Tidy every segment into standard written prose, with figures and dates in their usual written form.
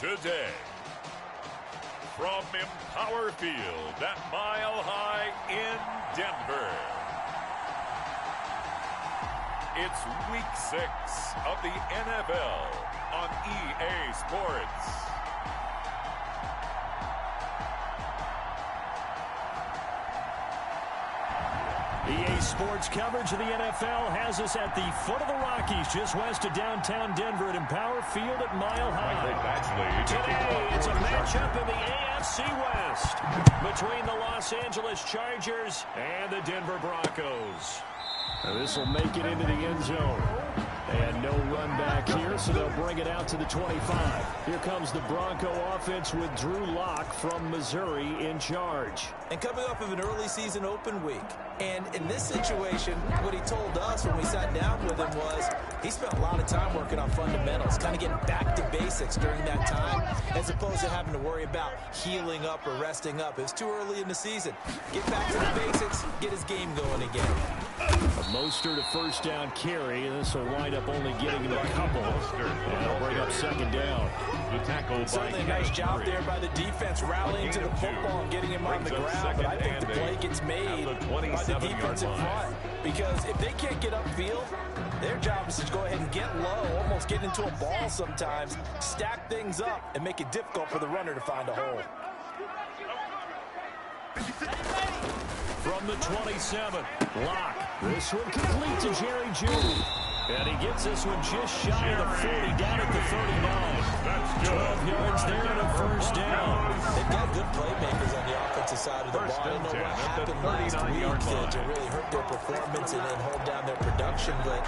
today. From Empower Field at Mile High in Denver. It's Week 6 of the NFL on EA Sports. EA Sports coverage of the NFL has us at the foot of the Rockies, just west of downtown Denver at Empower Field at Mile High. Today, it's a matchup in the AFC West between the Los Angeles Chargers and the Denver Broncos. Now this will make it into the end zone. And no run back here, so they'll bring it out to the 25. Here comes the Bronco offense with Drew Lock from Missouri in charge. And coming off of an early season open week. And in this situation, what he told us when we sat down with him was he spent a lot of time working on fundamentals, kind of getting back to basics during that time, as opposed to having to worry about healing up or resting up. It was too early in the season. Get back to the basics, get his game going again. A Mostert a first down carry, and this will wind up only getting him a couple. And they'll bring up second down. Certainly a nice job there by the defense, rallying to the football and getting him on the ground. But I think the play gets made by the defense in front. Because if they can't get upfield, their job is to go ahead and get low, almost get into a ball sometimes, stack things up, and make it difficult for the runner to find a hole. From the 27, Lock. This one complete to Jerry Jeudy. And he gets this one just shy of the 40, down at the 39. 12 yards there and a first down. They've got good playmakers on the offensive side of the ball. I don't know what happened last week to really hurt their performance and hold down their production, but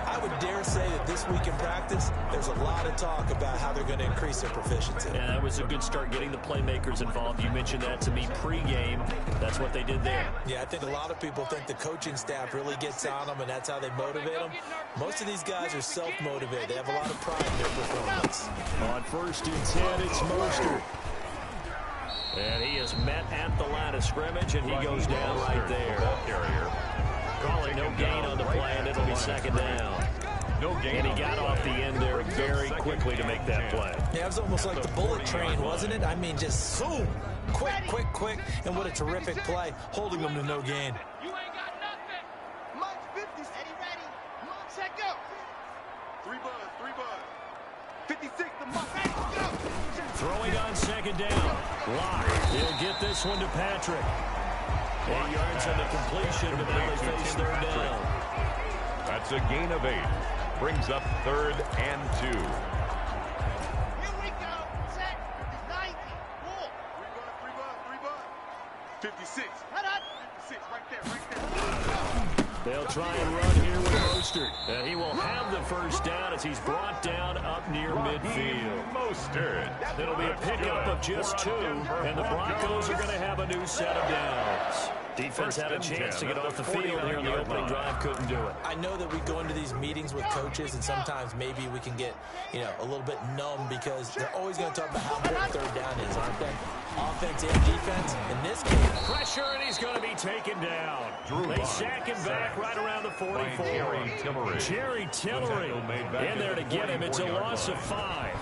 I would dare say that this week in practice, there's a lot of talk about how they're going to increase their proficiency. Yeah, that was a good start getting the playmakers involved. You mentioned that to me pregame. That's what they did there. Yeah, I think a lot of people think the coaching staff really gets on them, and that's how they motivate them. Most of these guys are self-motivated. They have a lot of pride in their performance. On 1st and 10, it's Mostert. And he is met at the line of scrimmage, and he goes down right there. Calling no gain on the play, and it'll be second down. And he got off the end there very quickly to make that play. Yeah, it was almost like the bullet train, wasn't it? I mean, just zoom. Quick. And what a terrific play, holding them to no gain. You ain't got nothing. Mike's 50. Ready. Set, go. 3 buzz. 56 to Mike. Go. Throwing on second down. Lock. He'll get this one to Patrick. 8 yards on the completion, but now they face third down. That's a gain of 8. Brings up 3rd and 2. Here we go. Set. 90. Pull. 3 buzz. 56. Hold on. 56 right there. They'll try and run here with Mostert. And he will have the first down as he's brought down up near midfield. Mostert. It'll be a pickup of just 2, and the Broncos are going to have a new set of downs. Defense had a chance to get off the field here on the opening drive, couldn't do it. I know that we go into these meetings with coaches, and sometimes maybe we can get, a little bit numb because they're always going to talk about how important third down is, aren't they? Offense and defense. In this case, pressure, and he's going to be taken down. They sack him back right around the 44. Jerry Tillery in there to get him. It's a loss of 5.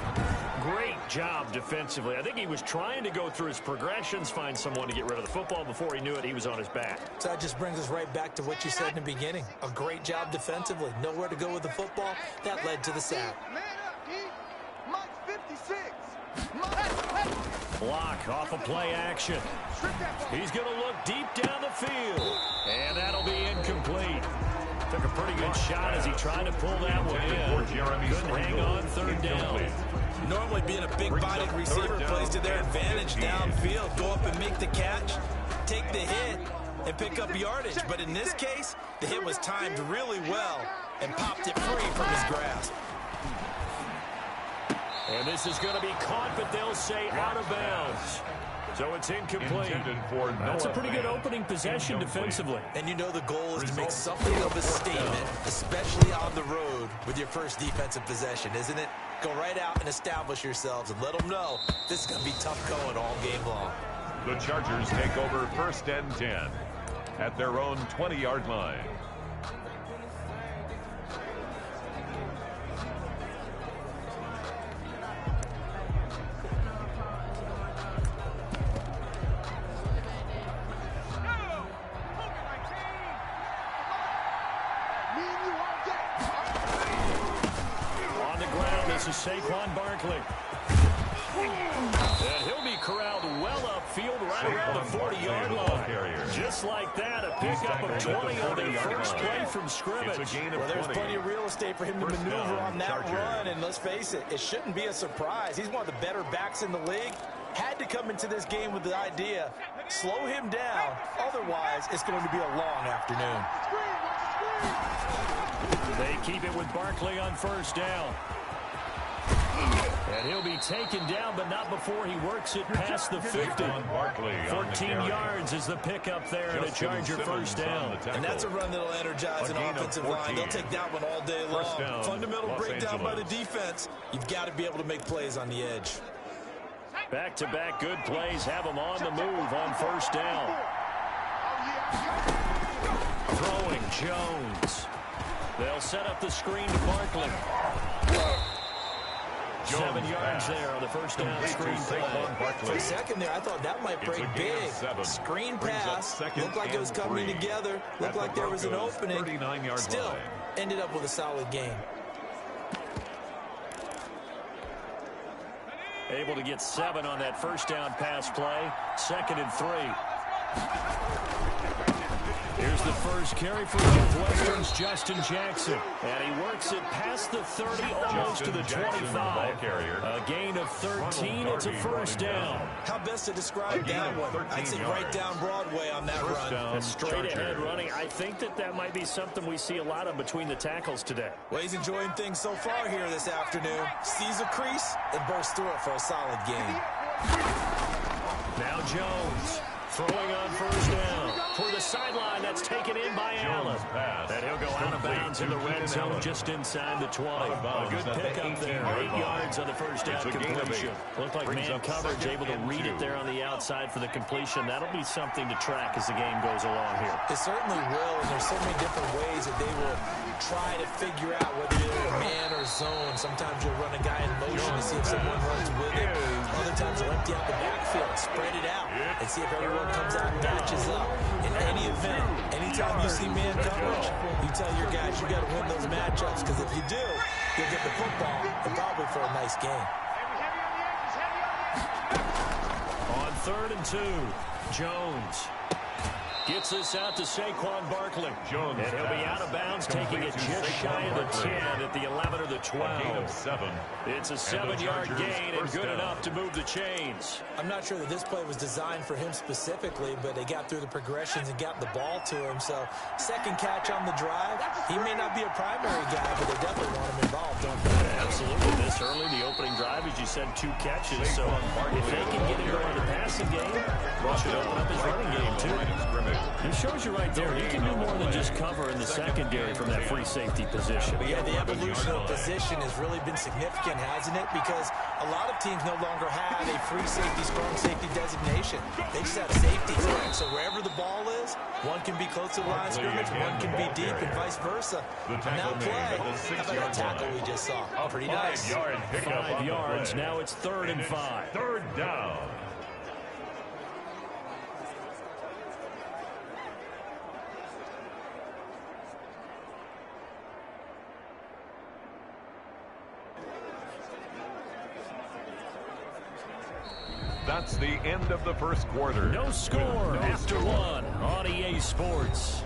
Great job defensively. I think he was trying to go through his progressions, find someone to get rid of the football. Before he knew it, he was on his back. So that just brings us right back to what you said in the beginning. A great job defensively. Nowhere to go with the football. That led to the sack. Man up, D. Mike's 56. Block off of play action. He's going to look deep down the field. And that'll be incomplete. Took a pretty good shot as he tried to pull that one in. Couldn't hang on third down. Normally being a big-bodied receiver plays to their advantage downfield. Go up and make the catch, take the hit, and pick up yardage. But in this case, the hit was timed really well and popped it free from his grasp. And this is going to be caught, but they'll say out of bounds. So it's incomplete. That's a pretty good opening possession defensively. And you know the goal is to make something of a statement, especially on the road with your first defensive possession, isn't it? Go right out and establish yourselves and let them know this is going to be tough going all game long. The Chargers take over 1st and 10 at their own 20-yard line. is Saquon Barkley. And he'll be corralled well upfield right around the 40-yard line. Just like that, a pickup of 20 on the first play from scrimmage. Well, there's plenty of real estate for him to maneuver on that run, and let's face it, it shouldn't be a surprise. He's one of the better backs in the league. Had to come into this game with the idea, slow him down, otherwise it's going to be a long afternoon. They keep it with Barkley on first down. And he'll be taken down, but not before he works it past the 50. 14 yards is the pickup there, and a Charger first down. And that's a run that'll energize an offensive line. They'll take that one all day long. Fundamental breakdown by the defense. You've got to be able to make plays on the edge. Back-to-back good plays have them on the move on first down. Throwing Jones. They'll set up the screen to Barkley. 7 yards there on the first down screen play. For a second there, I thought that might break big. Screen pass. Looked like it was coming together. Looked like there was an opening. Still ended up with a solid game. Able to get 7 on that first down pass play. 2nd and 3. Here's the first carry for Northwestern's Justin Jackson. And he works it past the 30, almost to the 25. A gain of 13. It's a first down. How best to describe that one? I'd say right down Broadway on that run. A straight-ahead running. I think that might be something we see a lot of between the tackles today. Well, he's enjoying things so far here this afternoon. Sees a crease and bursts through it for a solid game. Now Jones. Throwing on first down for the sideline. That's taken in by Allen. And he'll go out of bounds in the red zone just inside the 20. A good pickup there. 8 yards on the first down completion. Looked like man coverage able to read it there on the outside for the completion. That'll be something to track as the game goes along here. It certainly will, and there's so many different ways that they will try to figure out whether they're man or zone. Sometimes you'll run a guy in motion to see if someone runs with it. Other times you'll empty out the backfield, spread it out, and see if everyone comes out and matches up. In any event, anytime you see man coverage, you tell your guys you got to win those matchups, because if you do, you'll get the football and probably for a nice game. On 3rd and 2, Jones gets this out to Saquon Barkley. And he'll be out of bounds, taking it just shy of the 10 at the 11 or the 12. It's a 7-yard gain and good enough to move the chains. I'm not sure that this play was designed for him specifically, but they got through the progressions and got the ball to him. So, second catch on the drive. He may not be a primary guy, but they definitely want him involved, don't they? Absolutely. This early, the opening drive, as you said, 2 catches. So, if they can get him going in the passing game, it should open up his running game, too. He shows you right there, he can do more than just cover in the secondary from that free safety position. Yeah, the evolution of position has really been significant, hasn't it? Because a lot of teams no longer have a free safety, strong safety designation. They just have safeties, right? So wherever the ball is, one can be close to the line of scrimmage, one can be deep, and vice versa. Now play, how about that tackle we just saw? Pretty nice. 5 yards, now it's 3rd and 5. 3rd down. That's the end of the first quarter. No score after 1 on EA Sports.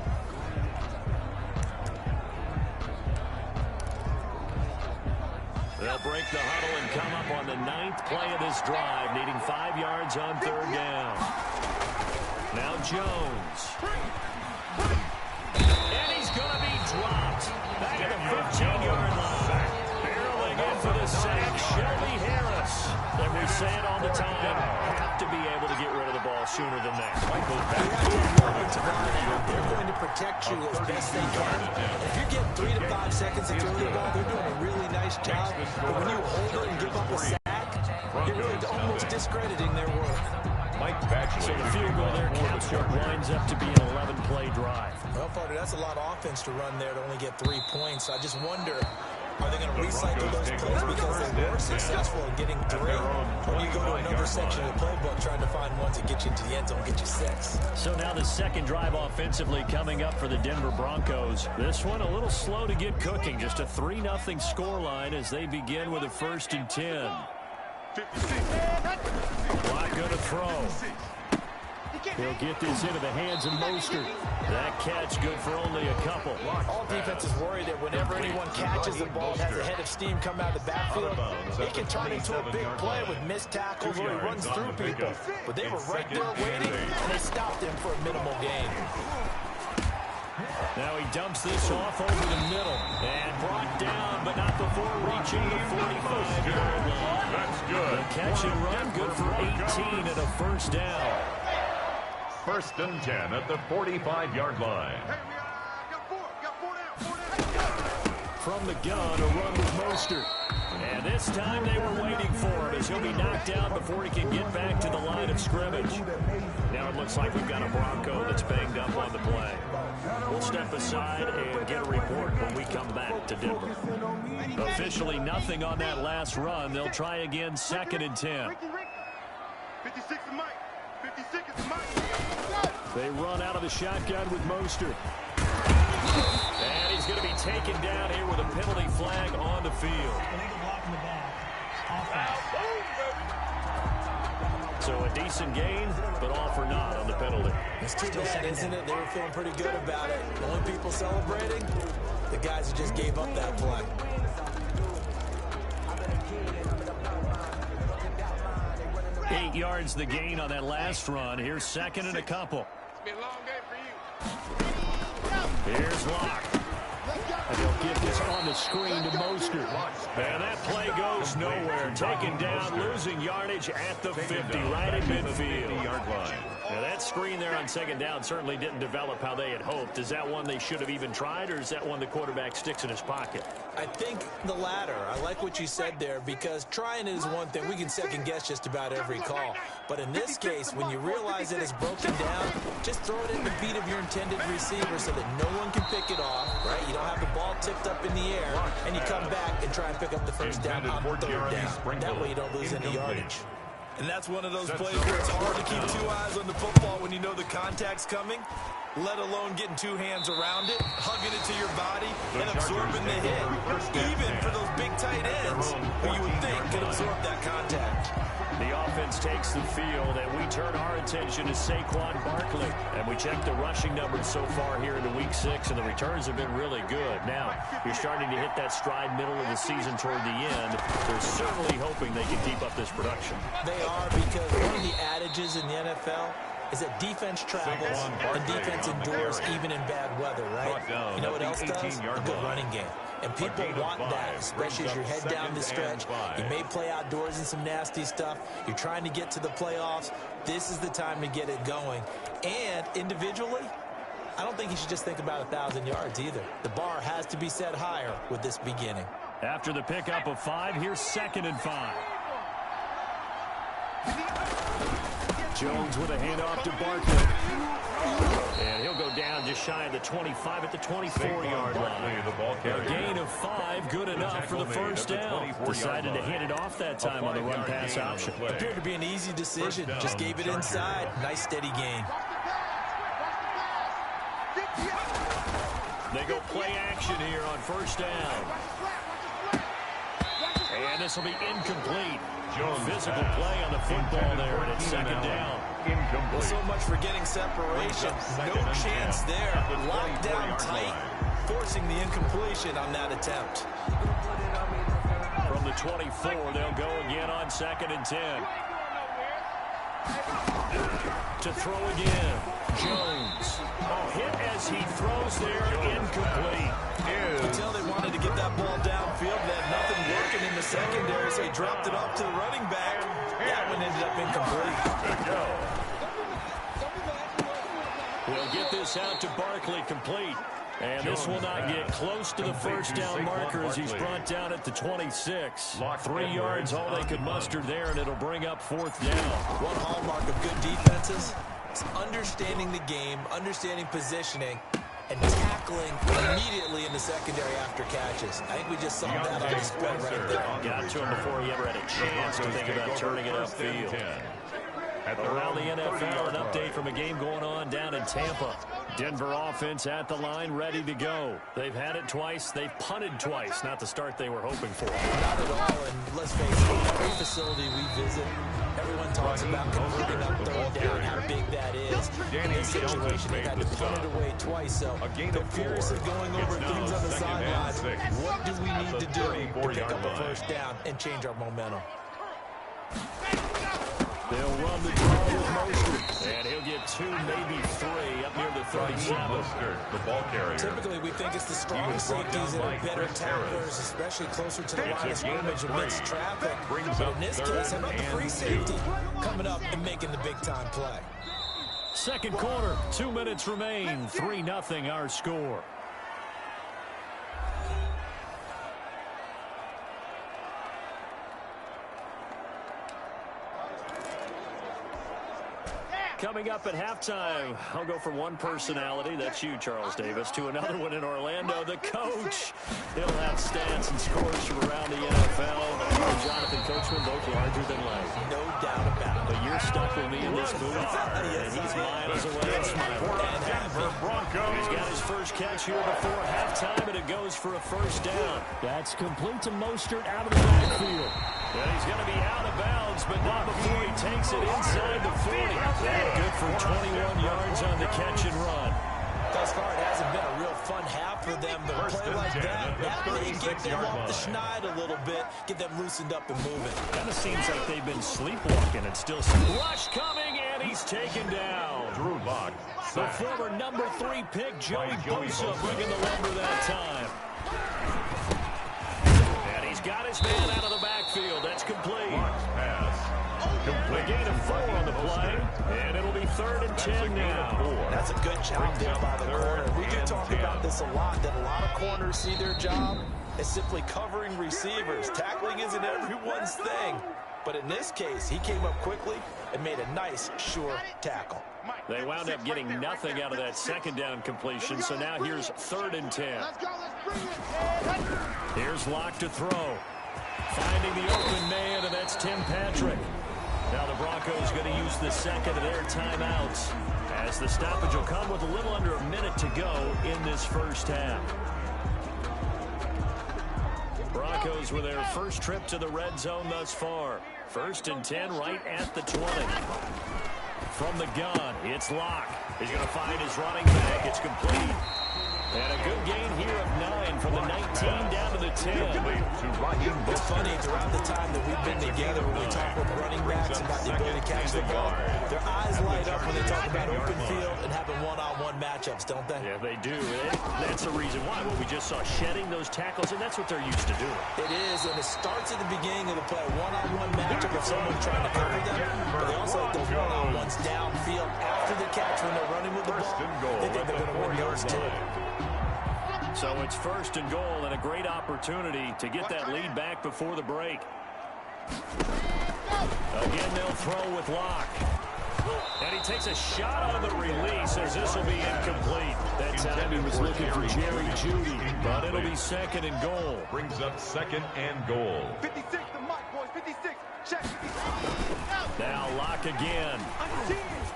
They'll break the huddle and come up on the 9th play of this drive, needing 5 yards on 3rd down. Now Jones. And he's going to be dropped. Back at the 15-yard line. Barreling in for the sack, Shelby Harris. And we say it all the time, have to be able to get rid of the ball sooner than that. They're going to protect you as best they can. If you're getting 3 to 5 seconds to throw the ball, they're doing a really nice job. But when you hold it and give up a sack, you're really almost discrediting their work. So the field goal there counts what winds up to be an 11-play drive. Well, partner, that's a lot of offense to run there to only get 3 points. I just wonder, are they going to recycle those plays because they were successful in getting 3? Or do you go to another every section of the playbook, trying to find ones that get you into the end zone, get you 6. So now the second drive offensively coming up for the Denver Broncos. This one a little slow to get cooking. Just a 3-0 scoreline as they begin with a 1st and 10. Not going to throw. He'll get this into the hands of Mostert. That catch good for only a couple. All defenses worry that whenever anyone catches the ball and has a head of steam come out of the backfield, it can turn into a big play with missed tackles or he runs through people. But they were right there waiting, and they stopped him for a minimal gain. Now he dumps this off over the middle and brought down, but not before reaching the 45-yard line. That's good. The catch and run good for 18 and a 1st down. 1st and 10 at the 45-yard line. From the gun, a run with Mostert. And this time they were waiting for him as he'll be knocked down before he can get back to the line of scrimmage. Now it looks like we've got a Bronco that's banged up on the play. We'll step aside and get a report when we come back to Denver. Officially nothing on that last run. They'll try again 2nd and 10. 56 is Mike. 56 is Mike. They run out of the shotgun with Mostert. And he's going to be taken down here with a penalty flag on the field. So a decent gain, but all for naught on the penalty. It's too bad, isn't it? They were feeling pretty good about it. The only people celebrating, the guys who just gave up that play. Eight yards the gain on that last run. Here's 2nd and a couple. It's been a long day for you. Here's Locke. And they'll give this on the screen to Mostert. And that play goes nowhere. Taken down, losing yardage at the 50, right in midfield. Now that screen there on 2nd down certainly didn't develop how they had hoped. Is that one they should have even tried, or is that one the quarterback sticks in his pocket? I think the latter. I like what you said there, because trying is one thing. We can second guess just about every call. But in this case, when you realize that it's broken down, just throw it in the feet of your intended receiver so that no one can pick it off, right? You don't have the ball tipped up in the air, and you come back and try and pick up the 1st down on 3rd down. That way you don't lose any yardage. And that's one of those plays where it's hard to keep 2 eyes on the football when you know the contact's coming, let alone getting 2 hands around it, hugging it to your body, and absorbing the hit. Even for those big tight ends, who you would think could absorb that contact. The offense takes the field, and we turn our attention to Saquon Barkley. And we check the rushing numbers so far here into Week 6, and the returns have been really good. Now, you're starting to hit that stride middle of the season toward the end. They're certainly hoping they can keep up this production. They are, because one of the adages in the NFL is that defense travels and defense endures even in bad weather, right? You know what else does? A good running game. And people want that, especially as you're head down the stretch. You may play outdoors in some nasty stuff. You're trying to get to the playoffs. This is the time to get it going. And individually, I don't think you should just think about 1,000 yards either. The bar has to be set higher with this beginning. After the pickup of 5, here's 2nd and 5. Jones with a handoff to Barkley. And he'll go down just shy of the 25 at the 24-yard line. A gain of 5, good enough for the 1st down. Decided to hand it off that time on the run-pass option. Appeared to be an easy decision. Just gave it inside. Nice, steady gain. They go play action here on 1st down. And this will be incomplete. Physical play on the football there, and it's 2nd down. Well, so much for getting separation. No chance there. Locked down tight, forcing the incompletion on that attempt. From the 24, they'll go again on 2nd and 10. To throw again, Jones. Hit as he throws there, incomplete. Until they wanted to get that ball downfield, they had nothing working in the secondary, so he dropped it off to the running back. That one ended up incomplete. We'll get this out to Barkley, complete. And this will not get close to the 1st down marker as he's brought down at the 26. 3 yards, all they could muster there, and it'll bring up 4th down. One hallmark of good defenses is understanding the game, understanding positioning, and tackling immediately in the secondary after catches. I think we just saw that on display right there. Got to him before he ever had a chance to think about turning it upfield. Around the NFL, an update from a game going on down in Tampa. Denver offense at the line, ready to go. They've had it twice. They've punted twice. Not the start they were hoping for. Not at all, and let's face it, every facility we visit, everyone talks about converting up third down, how big that is. In this situation, they've had to punt it away twice, so they're furiously going over things on the sidelines. What do we need to do to pick up a first down and change our momentum? They'll run the draw with Mostert, and he'll get 2, maybe 3 up near the 37. The ball carrier. Typically, we think it's the strong safeties that are better tacklers, especially closer to the line of scrimmage amidst traffic. But in this case, how about the free safety coming up and making the big-time play? Second quarter, 2 minutes remain. 3-0 our score. Coming up at halftime, I'll go from one personality, that's you, Charles Davis, to another one in Orlando, the coach. He'll have stats and scores from around the NFL. Jonathan Coachman, both larger than life. No doubt about it. But you're stuck with me in this booth, and he's miles away and smiling. He's got his first catch here before halftime, and it goes for a first down. That's complete to Mostert out of the backfield. And he's going to be out of bounds, but not before he takes it inside the 40. Good for 21 yards on the catch and run. Thus far, it hasn't been a real fun half for them, but a play like that may get them off the schneid a little bit, get them loosened up and moving. Kind of seems like they've been sleepwalking and still rush coming, and he's taken down. Drew Lock. The former number 3 pick, Joey Bosa, bringing the lumber that time. And he's got his man out of the backfield. That's complete. Pass. A gain of 4 on the play, and it'll be 3rd and 10 now. That's a good job there by the corner. We do talk about this a lot, that a lot of corners see their job as simply covering receivers. Tackling isn't everyone's thing. But in this case, he came up quickly and made a nice, sure tackle. They wound up getting nothing out of that second down completion, so now here's 3rd and 10. Here's Locke to throw. Finding the open man, and that's Tim Patrick. Now the Broncos going to use the second of their timeouts, as the stoppage will come with a little under a minute to go in this first half. Broncos with their first trip to the red zone thus far. 1st and 10 right at the 20. From the gun, it's Locke. He's going to find his running back. It's complete. And a good gain here of 9 from the 19 down to the 10. It's funny, throughout the time that we've been together, when we talk with running backs about the ability to catch the ball, their eyes light up when they talk about open field and having one-on-one matchups, don't they? Yeah, they do. That's the reason why. Well, we just saw shedding those tackles, and that's what they're used to doing. It is, and it starts at the beginning of the play, one-on-one matchup with someone trying to cover them, but they also like those one-on-ones downfield after the catch when they're running with the ball. They think they're going to win those too. So it's 1st and goal, and a great opportunity to get that lead back before the break. Again, they'll throw with Locke. And he takes a shot on the release, as this will be incomplete. That time he was looking for Jerry Jeudy, but it'll be 2nd and goal. Brings up 2nd and goal. 56, the mic, boys, 56. Check. Now Locke again.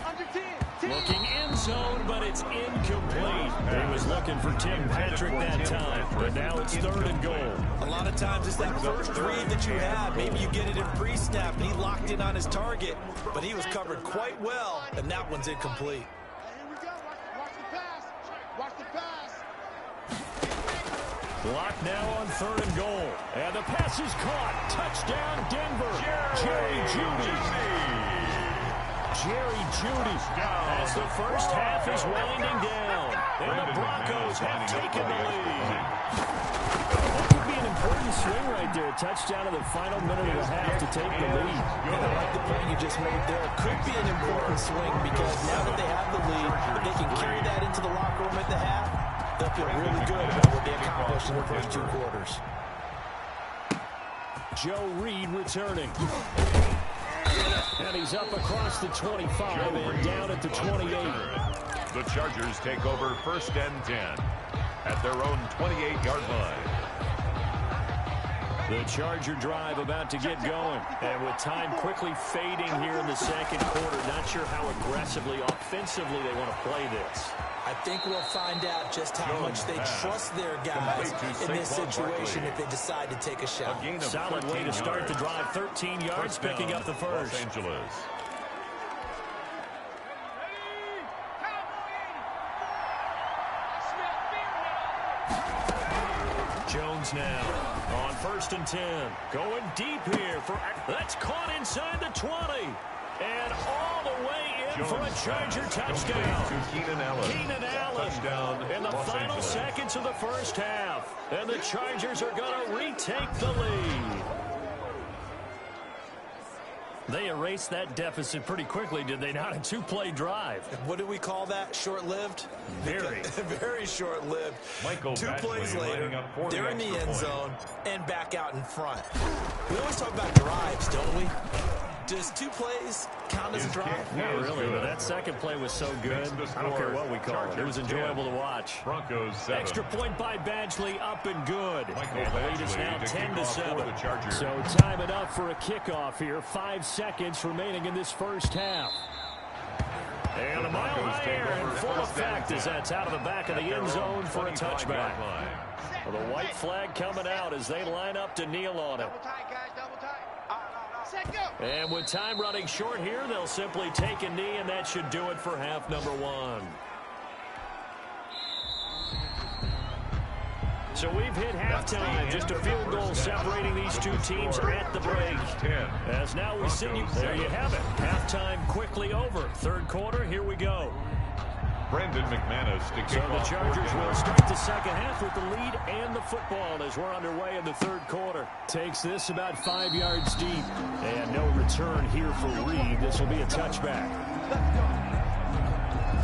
Under 10. Looking in zone, but it's incomplete. He was looking for Tim Patrick that time, but now it's 3rd and goal. A lot of times it's that first read that you have. Maybe you get it in pre-snap, and he locked in on his target, but he was covered quite well, and that one's incomplete. Here we go. Watch the pass. Watch the pass. Locke now on 3rd and goal. And the pass is caught. Touchdown, Denver. Jerry Jeudy. Jerry Jeudy as the first half is winding down. And the Broncos have taken the lead. That could be an important swing right there. A touchdown in the final minute of the half to take the lead. And I like the point you just made there. It could be an important swing because now that they have the lead, if they can carry that into the locker room at the half, they'll feel really good about what they accomplished in the first 2 quarters. Joe Reed returning. And he's up across the 25 and down at the 28. The Chargers take over 1st and 10 at their own 28-yard line. The Charger drive about to get going. And with time quickly fading here in the second quarter, not sure how aggressively, offensively they want to play this. I think we'll find out just how much they trust their guys in this situation if they decide to take a shot. Solid way to start the drive. 13 yards, picking up the first. Los Angeles. Jones now on 1st and 10. Going deep here. That's caught inside the 20. And all the way in for a Charger touchdown. Keenan Allen. Keenan Allen Touchdown, in the Los final Angeles. seconds of the first half. And the Chargers are going to retake the lead. They erased that deficit pretty quickly, did they not? A 2-play drive. What do we call that? Short-lived? Very. Very short-lived. Michael 2 Badgley plays lining later, up for the they're in the extra end point. zone and back out in front. We always talk about drives, don't we? Does 2 plays count as a drive? Not really, but that second play was so good. I don't care what we call it. It was enjoyable to watch. Broncos 7. Extra point by Badgley, up and good. Michael And the lead is Badgley now to kick 10 to off for 7. the Chargers. So time enough for a kickoff here. 5 seconds remaining in this first half. And a mile Broncos high take air in over full 1st and effect as 10 that's out of the back of the at their end zone own for a 25-yard touchback. line. Well, the white flag coming out as they line up to kneel on it. Double tight, guys, double tight. Set, go. And with time running short here, they'll simply take a knee, and that should do it for half number 1. So we've hit halftime. Just a field goal separating these two teams at the break. As now we see you. There you have it. Halftime quickly over. 3rd quarter, here we go. Brandon McManus to kick So the off. Chargers will start the second half with the lead and the football as we're underway in the 3rd quarter. Takes this about 5 yards deep. And no return here for Reed. This will be a touchback.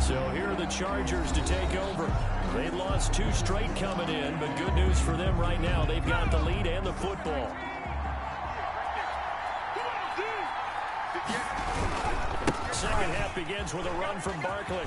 So here are the Chargers to take over. They lost 2 straight coming in, but good news for them right now. They've got the lead and the football. Second half begins with a run from Barkley.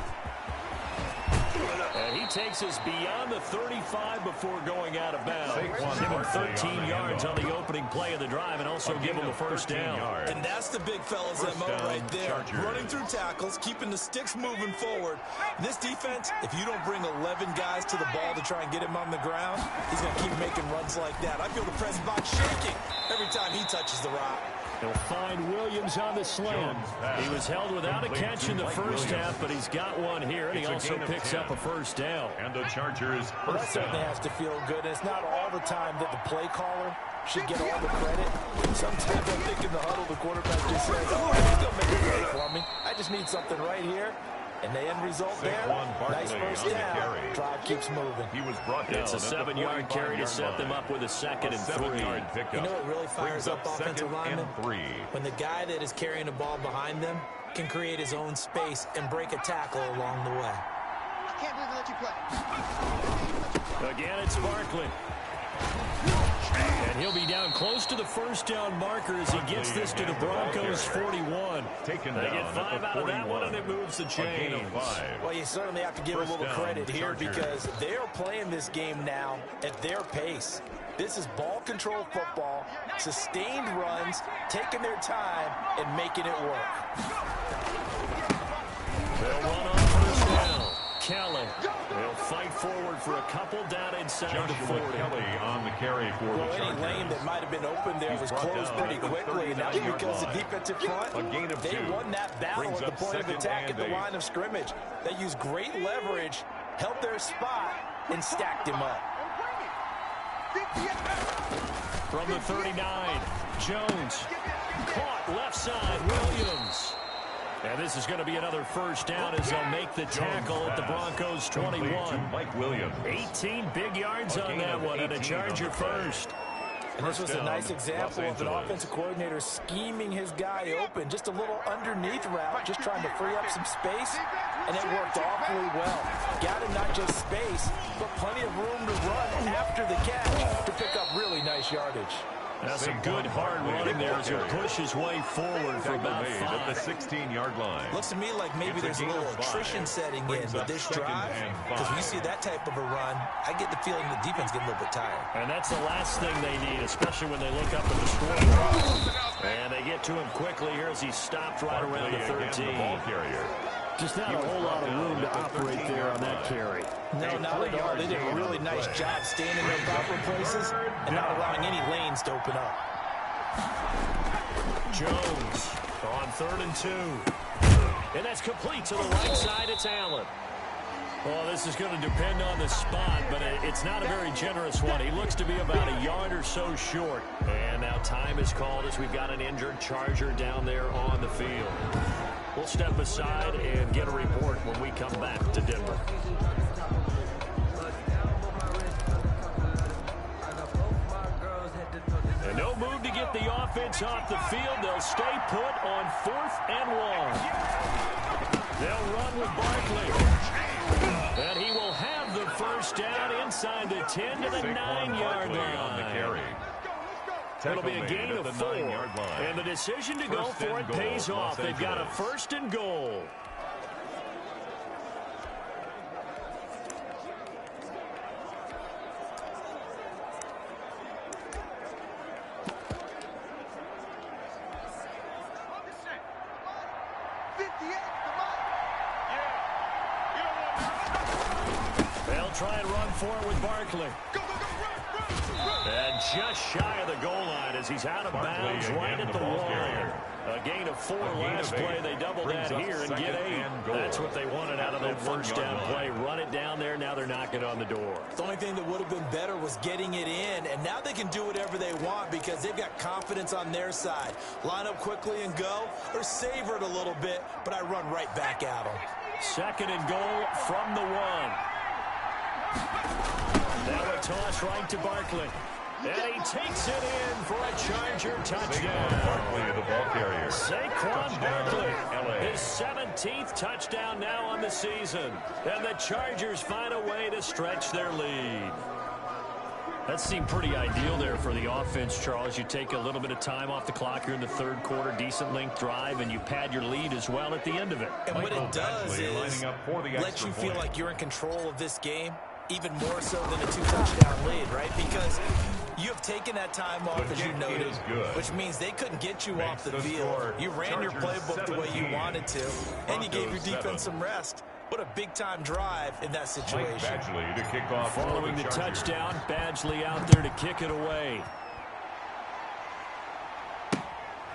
And he takes us beyond the 35 before going out of bounds. Give him 13 yards on the opening play of the drive and also give him a first down. And that's the big fella's First MO down, right there. Chargers. Running through tackles, keeping the sticks moving forward. This defense, if you don't bring 11 guys to the ball to try and get him on the ground, he's going to keep making runs like that. I feel the press box shaking every time he touches the rock. He'll find Williams on the slant. He was held without a catch in the first half, but he's got one here, and he also picks up a first down. And the Chargers Well, that first certainly down. has to feel good. And it's not all the time that the play caller should get all the credit. Sometimes I think in the huddle, the quarterback just says, oh, he's going to make a play for me. I just need something right here. And the end result there, Saquon nice Barkley first on the down. carry. Drive keeps moving. He was brought down It's a at the 7-yard carry to 45-yard set them line. up with a second and 3. 7-yard pickup. You know what really fires Brings up offensive 2nd linemen? and 3. When the guy that is carrying the ball behind them can create his own space and break a tackle along the way. I can't believe they let you play. Again, it's Barkley. And he'll be down close to the first down marker as he gets this to the Broncos 41. Taken They down get 5 at the out of that one, and it 41. moves the A gain chains. of 5. Well, you certainly have to give First a little down, credit here Chargers. because they're playing this game now at their pace. This is ball control football, sustained runs, taking their time, and making it work. They'll run on first down. Kelly. They'll fight forward for a couple down inside the Joshua 40. Kelly on the carry for Well, the any Chargers. lane that might have been open there He's was brought closed down pretty at the quickly, and that was 39-yard because the line. defensive front, A gain of they 2. won that battle Brings at the up point of 2nd attack and at the 8. line of scrimmage. They used great leverage, held their spot, and stacked him up. From the 39, Jones. Caught left side, Williams. And this is going to be another first down as they'll make the tackle at the Broncos 21. To Mike Williams. 18 big yards A on gain that of one, and a 18 on Charger the play. first. And this was a down, nice example Los of an Angeles. offensive coordinator scheming his guy open. Just a little underneath route, just trying to free up some space, and it worked awfully well. Got him not just space, but plenty of room to run after the catch to pick up really nice yardage. That's some good hard running there as he'll push his way forward for about 5. At the 16-yard line. Looks to me like maybe there's a little attrition setting in with this drive. Because when you see that type of a run, I get the feeling the defense get a little bit tired. And that's the last thing they need, especially when they look up at the score. And they get to him quickly here as he stopped right around the 13. Ball carrier. Just not a whole lot of room to operate there on that carry. No, not at all. They did a really nice job staying in their proper places and not allowing any lanes to open up. Jones on 3rd and 2. And that's complete to the right side. It's Allen. Well, this is going to depend on the spot, but it's not a very generous one. He looks to be about a yard or so short. And now time is called as we've got an injured Charger down there on the field. We'll step aside and get a report when we come back to Denver. And no move to get the offense off the field. They'll stay put on 4th and 1. They'll run with Barkley. And he will have the first down inside the 10 to the 9-yard line. It'll be a gain of 4, and the decision to go for it pays off. They've got a 1st and goal. They'll try and run for it with Barkley. And just shy of the goal line as he's out of bounds right at the line. A gain of 4 last play. They double that here and get 8. That's what they wanted out of that first down play. Run it down there. Now they're knocking on the door. The only thing that would have been better was getting it in. And now they can do whatever they want because they've got confidence on their side. Line up quickly and go, or savor it a little bit, but I run right back at them. 2nd and goal from the 1. Now a toss right to Barkley. And he takes it in for a Charger touchdown. Barkley, the ball carrier. Saquon Barkley, his 17th touchdown now on the season. And the Chargers find a way to stretch their lead. That seemed pretty ideal there for the offense, Charles. You take a little bit of time off the clock here in the 3rd quarter, decent length drive, and you pad your lead as well at the end of it. And what it does is let you feel like you're in control of this game, even more so than a 2-touchdown lead, right? Because you have taken that time off, as you noted, which means they couldn't get you off the field. You ran your playbook the way you wanted to, and you gave your defense some rest. What a big-time drive in that situation. Badgley to kick off. Following the touchdown, Badgley out there to kick it away.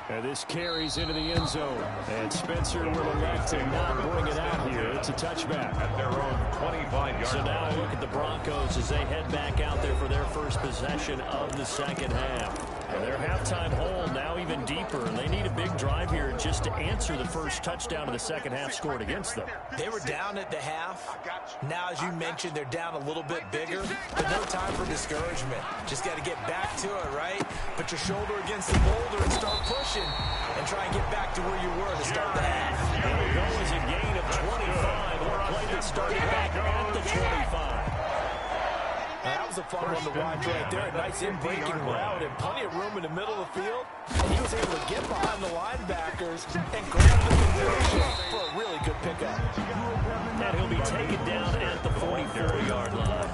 And this carries into the end zone. And Spencer will elect to not bring it out here. It's a touchback. At their own 25-yard So now look at the Broncos as they head back out there for their first possession of the second half. And their halftime hole now even deeper. And they need a big drive here just to answer the first touchdown of the second half scored against them. They were down at the half. Now, as you mentioned, they're down a little bit bigger. But no time for discouragement. Just got to get back to it, right? Put your shoulder against the boulder and start pushing. And try and get back to where you were to start the half. It'll go as a gain of 25. Or a play that started back at the 25. That was a fun one to watch right there. A nice in-breaking route and plenty of room in the middle of the field. And he was able to get behind the linebackers and grab the conversion for a really good pickup. And he'll be taken down at the 44-yard line.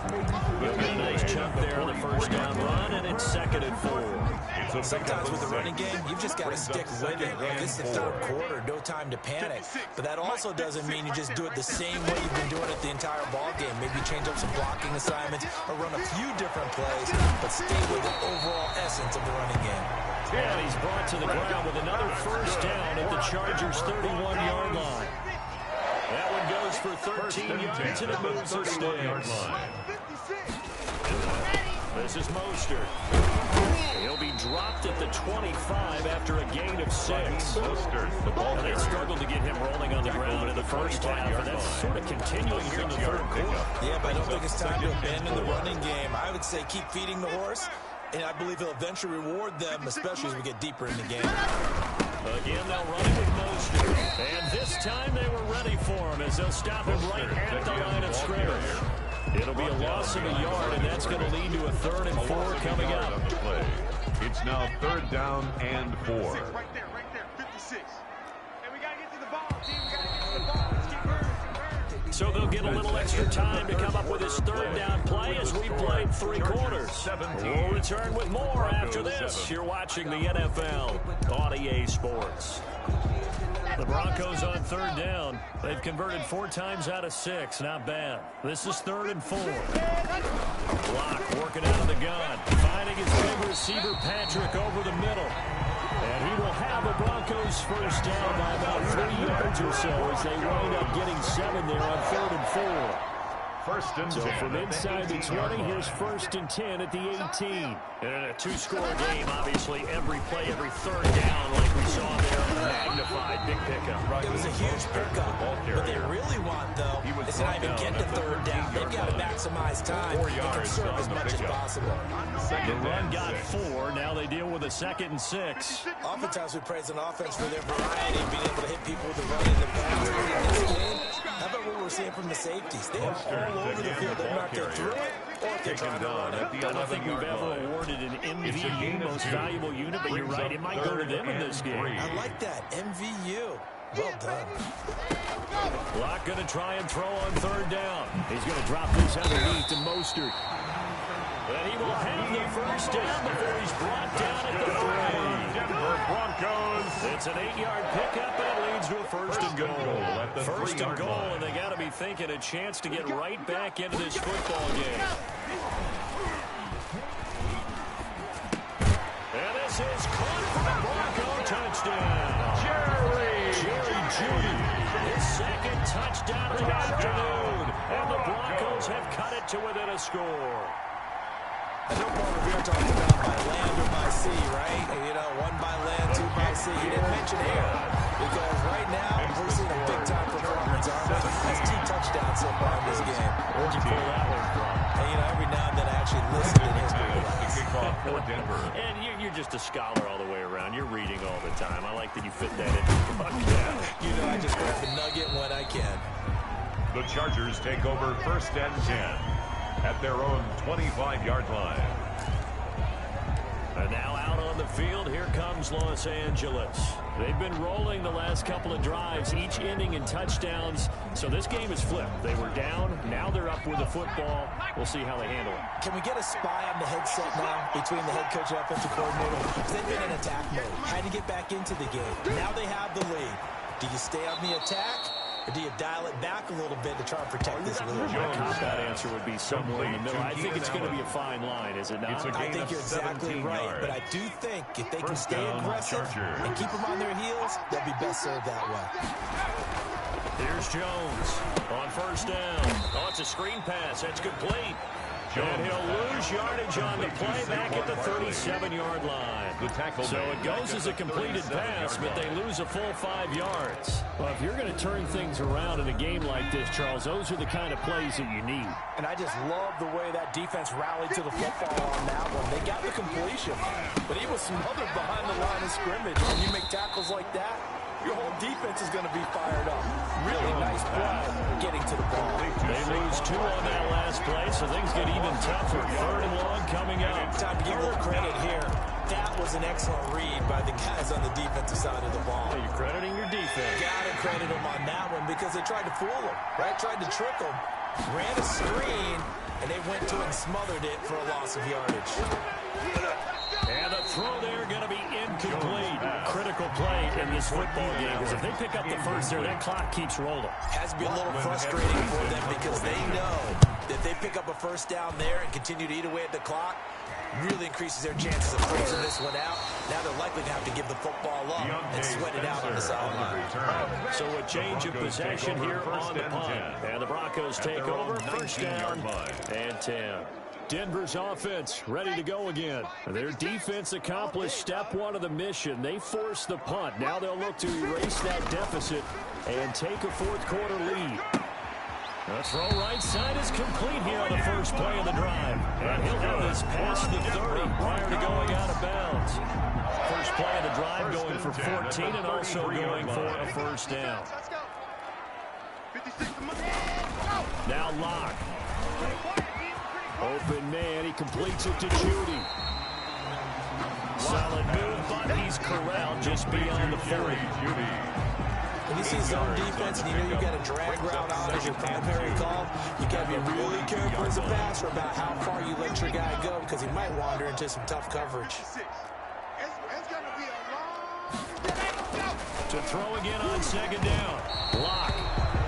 He'll get a nice chunk there on the first down run, and it's 2nd and 4. Sometimes with the running game, you've just got to stick with it. This is the 3rd quarter, no time to panic. But that also doesn't mean you just do it the same way you've been doing it the entire ball game. Maybe change up some blocking assignments or run a few different plays, but stay with the overall essence of the running game. And he's brought to the ground with another first down at the Chargers' 31-yard line. That one goes for 13 yards, and it moves the sticks. This is Mostert. He'll be dropped at the 25 after a gain of 6. And they struggled to get him rolling on the ground in the first half, and that's sort of continuing here in the 3rd quarter. Yeah, but I don't think it's time to abandon the running game. I would say keep feeding the horse, and I believe he'll eventually reward them, especially as we get deeper in the game. Again, they'll run it with Mostert. And this time they were ready for him as they'll stop him right at the line of scrimmage. It'll be a loss of a yard, and that's going to lead to a 3rd and 4 coming up. It's now 3rd down and 4. Right there, 56. And we got to get to the ball, team. We got to get to the ball. Let's keep burning. So they'll get a little extra time to come up with his 3rd down play as we played 3 quarters. We'll return with more after this. You're watching the NFL on EA Sports. The Broncos on 3rd down. They've converted 4 times out of 6. Not bad. This is 3rd and 4. Locke working out of the gun. Finding his big receiver, Patrick, over the middle. And he will have the Broncos first down by about 3 yards or so as they wind up getting 7 there on 3rd and 4. First and 10. So from inside the 20, here's 1st and 10 at the 18. And in a 2-score game, obviously, every play, every 3rd down, like we saw there, magnified, big pickup. It was a huge pickup. What they really want, though, is to not even get to 3rd down. They've got to maximize time and conserve as much as possible. The run got 4. Now they deal with a 2nd and 6. Oftentimes we praise an offense for their variety, being able to hit people with the run and the pass. But in this game, how about what we're seeing from the safeties? They are all over the field. They're not going through it, or if they're trying to run it. I don't think we've ever awarded an MVU, most valuable unit, but you're right, it might go to them in this game. I like that. MVU. Well done. Locke going to try and throw on 3rd down. He's going to drop this underneath to Mostert. And he will have the first down before he's brought down at the 3. Denver Broncos. It's an 8-yard pickup, and it leads to a 1st and goal. At the 1st and 3-yard goal, line. and they got to be thinking a chance to get right back into this football game. And this is caught for a Bronco touchdown. Jerry Jeudy, his 2nd touchdown of the afternoon. And the Broncos have cut it to within a score. I know, Paul, we are talking about by land or by sea, right? You know, 1 by land, 2 by sea. He didn't mention air because right now we're seeing a big-time performance. That's 2 touchdowns so far in this game. Where'd you pull that one from? And, you know, every now and then I actually listen to his The kickoff for Denver. And you're just a scholar all the way around. You're reading all the time. I like that you fit that into the podcast. You know, I just grab the nugget when I can. The Chargers take over 1st and 10 at their own 25-yard line. And now out on the field, here comes Los Angeles. They've been rolling the last couple of drives, each ending in touchdowns. So this game is flipped. They were down, now they're up with the football. We'll see how they handle it. Can we get a spy on the headset now between the head coach and offensive coordinator? Because they've been in attack mode, had to get back into the game. Now they have the lead. Do you stay on the attack? Or do you dial it back a little bit to try and protect this lead? My cop-out answer would be somewhere in the middle. I think it's going to be a fine line, is it not? I think you're exactly right, but I do think if they can stay aggressive and keep them on their heels, they'll be best served that way. Here's Jones on 1st down. Oh, it's a screen pass. That's complete. And he'll lose yardage on the play back at the 37-yard line. So it goes as a completed pass, but they lose a full 5 yards. Well, if you're going to turn things around in a game like this, Charles, those are the kind of plays that you need. And I just love the way that defense rallied to the football on that one. They got the completion, but he was smothered behind the line of scrimmage. When you make tackles like that, your whole defense is going to be fired up. Really nice play getting to the ball. They lose 2 on that last play, so things get even tougher. 3rd and long coming up. Time to give a little credit here. That was an excellent read by the guys on the defensive side of the ball. You're crediting your defense. Gotta credit them on that one because they tried to fool them, right? Tried to trick them. Ran a screen, and they went to it and smothered it for a loss of yardage. And the throw there going to be incomplete. Critical play in this football game because if they pick up the first there, that clock keeps rolling. Has to be a little frustrating for them because they know that they pick up a first down there and continue to eat away at the clock, really increases their chances of closing this one out. Now they're likely to have to give the football up and sweat it out on the sideline. So a change of possession here on the punt. And the Broncos take over 1st down and 10. Denver's offense ready to go again. Their defense accomplished step 1 of the mission. They forced the punt. Now they'll look to erase that deficit and take a 4th quarter lead. The throw right side is complete here on the first play of the drive. And he'll have this past the 30 prior to going out of bounds. First play of the drive going for 14 and also going for a 1st down. Now Locke. Open man, he completes it to Jeudy. Solid move, but he's corralled just beyond the 40. When you see zone defense and you know you've got a drag route on as your primary call, you got to be really careful as a passer about how far you let your guy go because he might wander into some tough coverage. To throw again on second down. Lock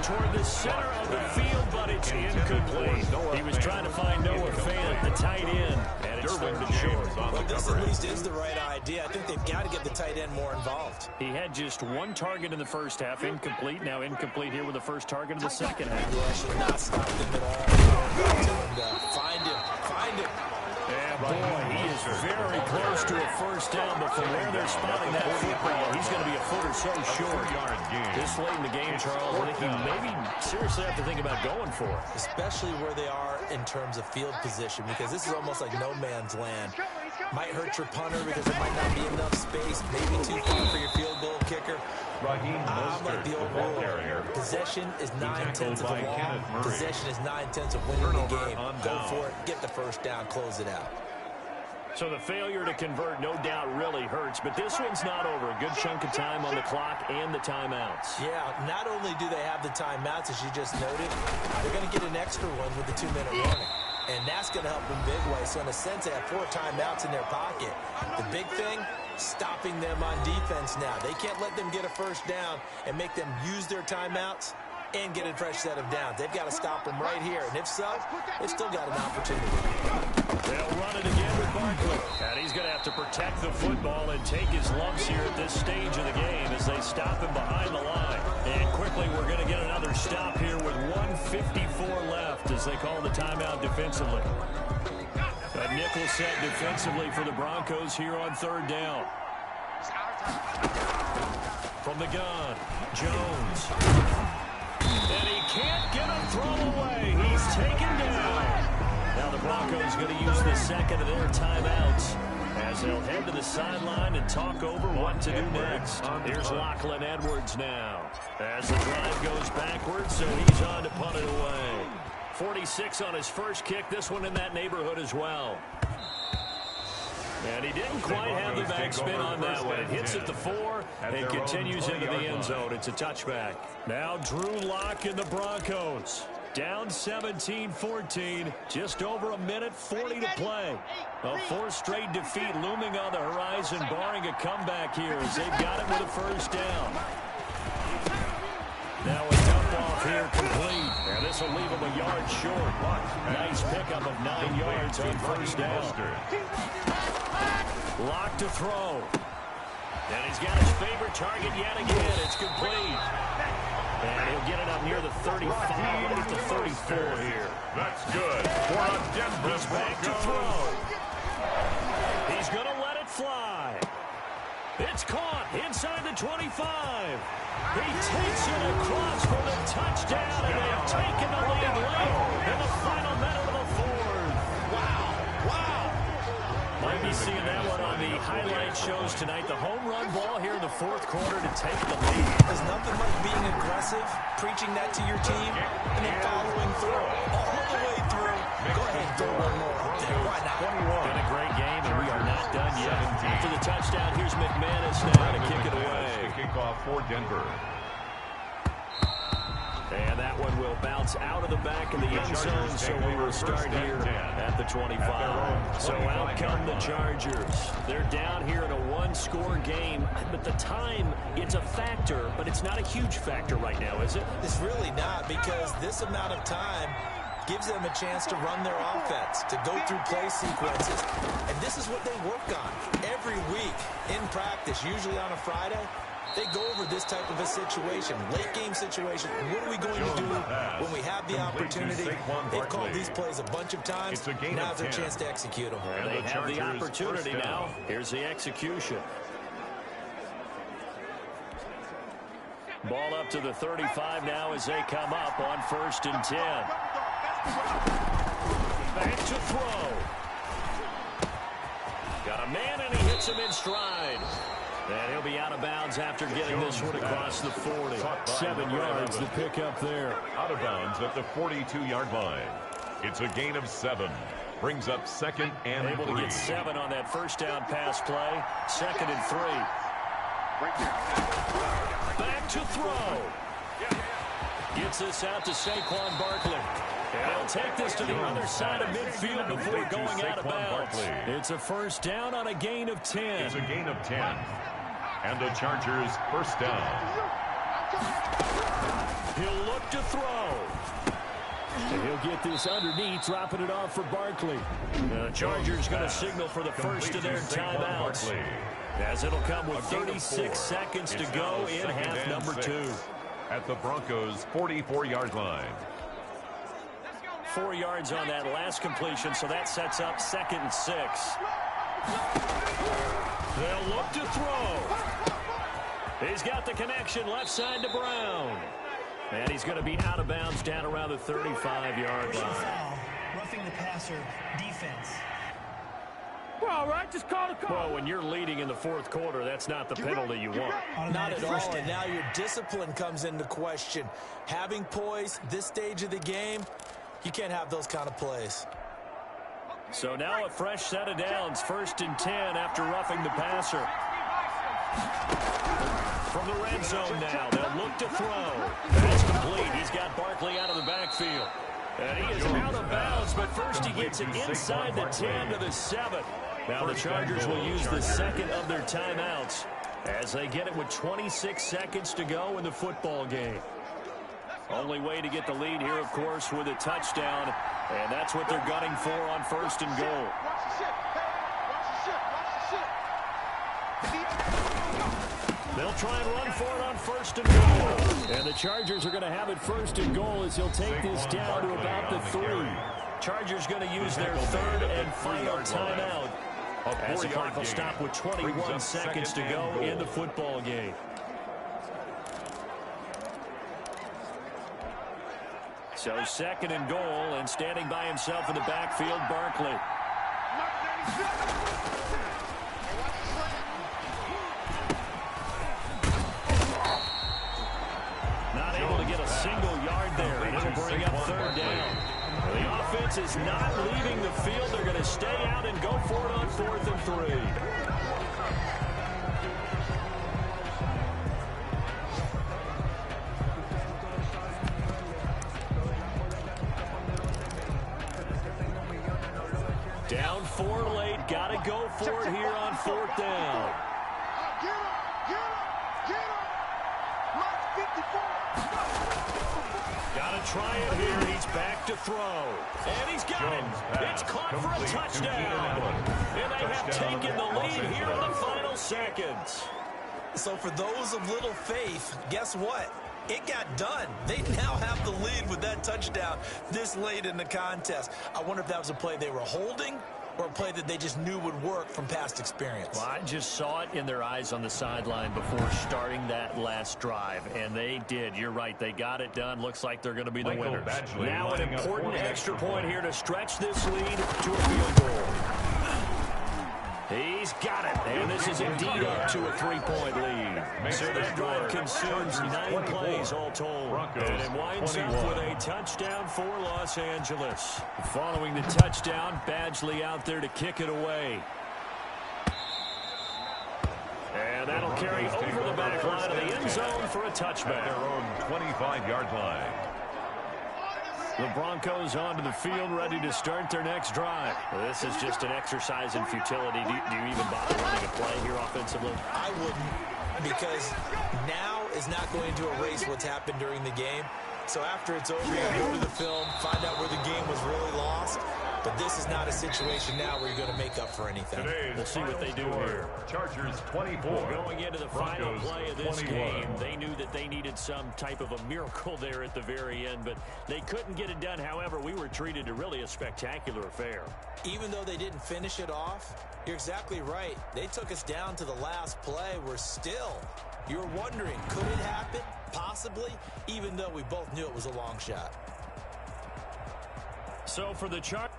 toward the center of the field, but it's incomplete. He was trying to find Noah Fant, the tight end, and it's third and short. Well, this at least is the right idea. I think they've got to get the tight end more involved. He had just one target in the first half, incomplete. Now incomplete here with the first target of the second half. Yeah, should not stop him at all. Find him. Yeah, boy, he is very close to a first down, but from where they're spotting that football, he's going to be a foot or so short. This late in the game, Charles, I think you maybe seriously have to think about going for it. Especially where they are in terms of field position, because this is almost like no man's land. Might hurt your punter because there might not be enough space, maybe too far for your field goal kicker. I'm like the old rule. Possession is 9/10 of the law. Possession is 9/10 of winning the game. Go for it. Get the first down. Close it out. So the failure to convert, no doubt, really hurts. But this one's not over. A good chunk of time on the clock and the timeouts. Yeah, not only do they have the timeouts, as you just noted, they're going to get an extra one with the 2-minute warning. And that's going to help in big ways. So in a sense, they have 4 timeouts in their pocket. The big thing, stopping them on defense now. They can't let them get a first down and make them use their timeouts and get a fresh set of downs. They've got to stop them right here. And if so, they've still got an opportunity. They'll run it again with Barkley. And he's going to have to protect the football and take his lumps here at this stage of the game as they stop him behind the line. And quickly, we're going to get another stop here with 1:54 left as they call the timeout defensively. A nickel set defensively for the Broncos here on third down. From the gun, Jones. And he can't get a throw away. He's taken down. Now the Broncos going to use the second of their timeouts as they'll head to the sideline and talk over what to do next. Here's Lachlan Edwards now as the drive goes backwards, so he's on to punt it away. 46 on his first kick, this one in that neighborhood as well. And he didn't quite have the backspin on that one. It hits at the 4 and continues into the end zone. It's a touchback. Now Drew Lock and the Broncos. Down 17-14, just over 1:40 to play. A 4th straight defeat looming on the horizon, barring a comeback here as they've got it with a first down. Now a dump off here complete, and this will leave him a yard short. Nice pickup of 9 yards on first down. Lock to throw. And he's got his favorite target yet again. It's complete. And he'll get it up near the 35, at the 34 here. That's good for a Denver He's back to throw. He's going to let it fly. It's caught inside the 25. He takes it across for the touchdown, and they've taken the lead late in the final minute of the 4th. Wow. Might be seeing that one on the highlight shows tonight. The home run ball here in the 4th quarter to take the lead. There's nothing like being aggressive, preaching that to your team, and then following through all the way through. Go ahead and throw one more up there. Why not? Been a great game, and we are not done yet. After the touchdown, here's McManus now to kick it away. Kickoff for Denver. And that one will bounce out of the back of the end zone, so we will start here at the 25. So out come the Chargers. They're down here in a 1-score game, but the time, it's a factor, but it's not a huge factor right now, is it? It's really not, because this amount of time gives them a chance to run their offense, to go through play sequences. And this is what they work on every week in practice, usually on a Friday. They go over this type of a situation, late game situation. What are we going to do when we have the opportunity? They've called these plays a bunch of times. Now's their chance to execute them. And they have the opportunity now. Here's the execution. Ball up to the 35 now as they come up on 1st and 10. Back to throw. Got a man, and he hits him in stride. And he'll be out of bounds after getting this one across the 40. 7 yards to pick up there. Out of bounds at the 42-yard line. It's a gain of 7. Brings up 2nd and 3. Able to get 7 on that first down pass play. 2nd and 3. Back to throw. Gets this out to Saquon Barkley. And he'll take this to the other side of midfield before going out of bounds. It's a first down on a gain of 10. It's a gain of 10. And the Chargers first down. He'll look to throw. And he'll get this underneath, dropping it off for Barkley. The Chargers going to signal for the first of their timeouts, as it'll come with 36 seconds to go in half number 2. At the Broncos' 44-yard line. 4 yards on that last completion, so that sets up 2nd and 6. They'll look to throw. He's got the connection left side to Brown. And he's going to be out of bounds down around the 35-yard line. Roughing the passer defense. Well, all right, just call the call. Well, when you're leading in the 4th quarter, that's not the penalty you want. Not at all, and now your discipline comes into question. Having poise this stage of the game, you can't have those kind of plays. So now a fresh set of downs, 1st and 10 after roughing the passer. From the red zone now, they'll look to throw. That's complete. He's got Barkley out of the backfield. And he is out of bounds, but first he gets it inside the 10 to the 7. Now the Chargers will use the 2nd of their timeouts as they get it with 26 seconds to go in the football game. Only way to get the lead here, of course, with a touchdown, and that's what they're gunning for on 1st and goal. They'll try and run for it on 1st and goal. And the Chargers are going to have it 1st and goal as he'll take this down to about the 3. Chargers going to use their 3rd and final timeout as the clock will stop with 21 seconds to go in the football game. So 2nd and goal, and standing by himself in the backfield, Barkley. Not able to get a single yard there, and it'll bring up 3rd down. The offense is not leaving the field. They're going to stay out and go for it on 4th and 3. Down 4 late, got to go for it here on 4th down. Got to try it here. He's back to throw. And he's got it. It's caught for a touchdown. And they have taken the lead here in the final seconds. So for those of little faith, guess what? It got done. They now have the lead with that touchdown this late in the contest. I wonder if that was a play they were holding or a play that they just knew would work from past experience. Well, I just saw it in their eyes on the sideline before starting that last drive, and they did. You're right. They got it done. Looks like they're going to be the winners. Now an important extra point here to stretch this lead to a field goal. He's got it, and this is indeed up to a 3-point lead. So that drive consumes 9 plays all told, and it winds up with a touchdown for Los Angeles. Following the touchdown, Badgley out there to kick it away. And that'll carry over the back line of the end zone for a touchback. At their own 25-yard line. The Broncos onto the field, ready to start their next drive. Well, this is just an exercise in futility. Do you even bother running a play here offensively? I wouldn't, because now is not going to erase what's happened during the game. So after it's over, you go to the film, find out where the game was really lost. But this is not a situation now where you're going to make up for anything. We'll see what they do here. Chargers 24. Going into the final play of this game, they knew that they needed some type of a miracle there at the very end, but they couldn't get it done. However, we were treated to really a spectacular affair. Even though they didn't finish it off, you're exactly right. They took us down to the last play. We're still, you're wondering, could it happen? Possibly, even though we both knew it was a long shot. So for the Chargers,